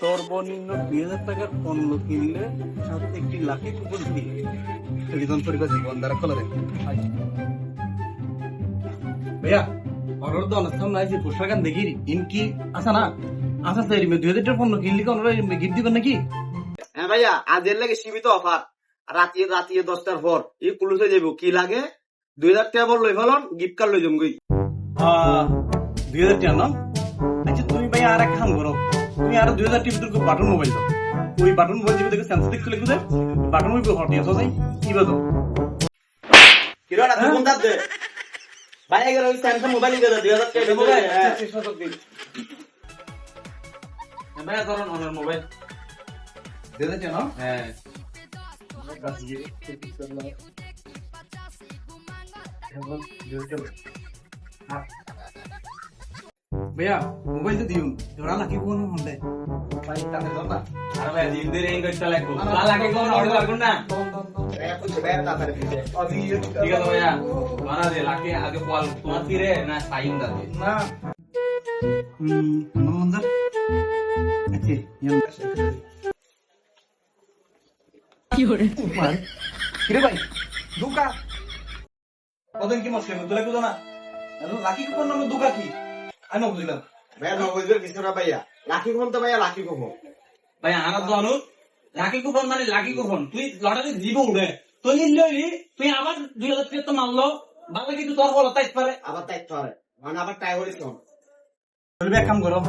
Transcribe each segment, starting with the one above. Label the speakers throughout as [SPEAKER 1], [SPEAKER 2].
[SPEAKER 1] সর্বনিম্ন 2000 টাকার পণ্য কিনলে সাথে একটি লাকি কুপন ফ্রি। টেলিফোন পরিবার জীবন দ্বারা কলরে ভাইয়া অর্ডার তো অনেক সামনে আছে পোশাকান দেখি ইনকি আসা না আসা স্যার 2000 টাকার পণ্য কিনলে ওনারা গিফট দিবেন নাকি?
[SPEAKER 2] হ্যাঁ ভাইয়া আজের লাগে সীমিত অফার রাতিয়ে 10টার পর এই পুলিশে যাবো কি লাগে 2000 টাকা বল লই ফেলন গিফট কার্ড লই জমগই
[SPEAKER 1] 2000 টাকা না? আচ্ছা তুমি ভাই আর এক কাম করো, তুমি আর 2000 টাকার ভিতরে বাটন মোবাইল দাও। ওই বাটন মোবাইল দিবে দেখো স্যামসাং দেখতে লিখে দেয় বাটন মোবাইল হট আছে যাই কি বাদো
[SPEAKER 2] কিরো না কোন দাদ দে ভাই এর ওই স্যামসাং মোবাইল দিয়ে দাও 2000 টাকা মোবাইল চেষ্টা কর দিন
[SPEAKER 1] ভাই ধরুন অনলাইন মোবাইল 2000 টাকা না? হ্যাঁ भैया मोबाइल तो दियो जोड़ा लाके कोन होंडे भाई ताने दो ना
[SPEAKER 3] अरे भाई दिन दिन रेंग करता लागो ला लागे कोन ऑर्डर लागो ना
[SPEAKER 2] ए कुछ बैठ ता करे पीछे अभी
[SPEAKER 3] ठीक है तो भैया मारा दे लाके आगे कॉल तुम्हारा फिरे ना साइन दा दे
[SPEAKER 1] ना मंदर अच्छे ये কি হরে মার কিরে ভাই দুকা কতদিন কি মশলা তোলে কুদো না লাকি কুপন নাম দুকা কি আমি বুঝলাম
[SPEAKER 2] ভাইয়া নবজের কিছু না ভাইয়া লাকি কোন তো ভাইয়া লাকি কোন
[SPEAKER 3] ভাই আনা তো আনু লাকি কুপন মানে লাকি কুপন তুই লটারি দিব উড়ে তুই লইলি তুই আবার 2000 টাকা তো মানলো বাকি কিন্তু তোর বল তাইছ পারে
[SPEAKER 2] আবার তাই তো আরে মানে আবার টাই হইছ
[SPEAKER 1] বলবে এক কাম করো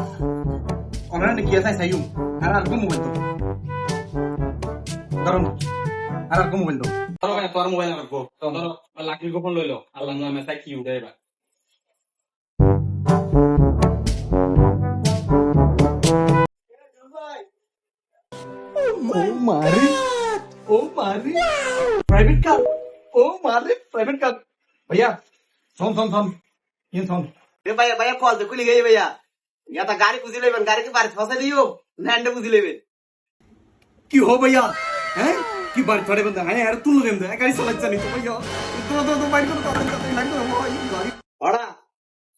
[SPEAKER 1] অনলাইনে কি আছে চাইও আর কোন মোবাইল তো ধরুন আর কোন মোবাইল তো
[SPEAKER 3] তোর ভাই তোর মোবাইল রাখবো তোর লাকি কুপন লইলো আল্লাহ নামে তাই কি উড়ে এবার
[SPEAKER 1] ओ मारे प्राइवेट कार ओ मारे प्राइवेट कार भैया सुन ये सुन
[SPEAKER 2] रे भाइया भाइया कॉल तो खुली गई भैया या तो गाड़ी बुझी लेबन गाड़ी के बारे फंसे दियो लैंड बुझी लेबे
[SPEAKER 1] की हो भैया हैं की बार छोड़े बंदा है यार तुम लोग दे गाड़ी चलाচ্ছ নি তো भैया तो बाइक को तो লাগবে গাড়ি
[SPEAKER 2] ওড়া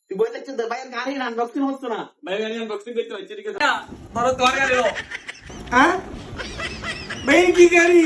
[SPEAKER 2] তুই বই দেখছিস ভাইয়া গাড়ি আনবক্সিং হচ্ছে না
[SPEAKER 3] ভাই আমি আনবক্সিং করতে হচ্ছে ঠিক আছে ধরো তোর গাড়ি লো
[SPEAKER 1] हैं भाई की गाड़ी